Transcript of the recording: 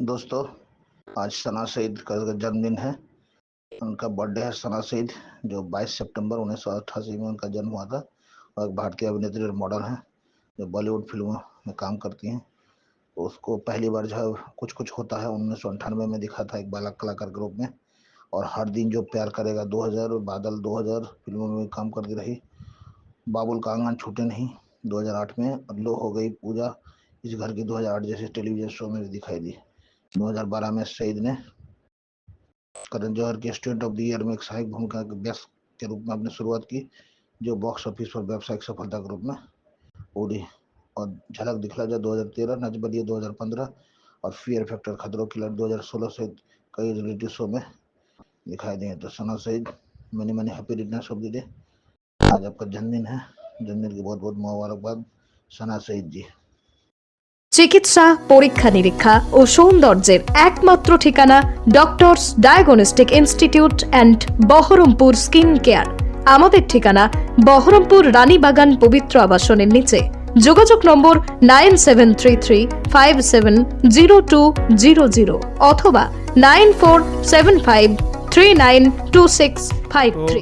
दोस्तों, आज सना सईद का जन्मदिन है। उनका बर्थडे है। सना सईद जो 22 सितंबर 1988 में उनका जन्म हुआ था और एक भारतीय अभिनेत्री और मॉडल हैं जो बॉलीवुड फिल्मों में काम करती हैं। उसको पहली बार जो है कुछ कुछ होता है 1998 में दिखा था एक बालक कलाकार के रूप में, और हर दिन जो प्यार करेगा 2000, बादल 2000 फिल्मों में भी काम करती रही। बाबुल का आंगन छूटे नहीं 2008 में, और लो हो गई पूजा इस घर की 2008 जैसे टेलीविजन शो में भी दिखाई दी। 2012 में सईद ने करण जौहर के स्टूडेंट ऑफ द ईयर में एक सहायक भूमिका के व्यस्त के रूप में अपनी शुरुआत की, जो बॉक्स ऑफिस पर व्यावसायिक सफलता के रूप में उड़ी। और झलक दिखला जा 2013, नच बलिए 2015 और फियर फैक्टर खतरों की लड़ाई 2016 से कई रियलिटी शो में दिखाई दिए। तो सना सईद, मैंने मैंने happy returns of the day. आज आपका जन्मदिन है, जन्मदिन की बहुत बहुत मुबारकबाद सना सईद जी। চিকিৎসা পরীক্ষা নিরীক্ষা ও সৌন্দর্যের একমাত্র ঠিকানা doctors diagnostic institute and Baharampur skin care. আমাদের ঠিকানা বহরমপুর রানীবাগান পবিত্র আবাসনের নিচে। যোগাযোগ নম্বর 9733570200 অথবা 9475392653।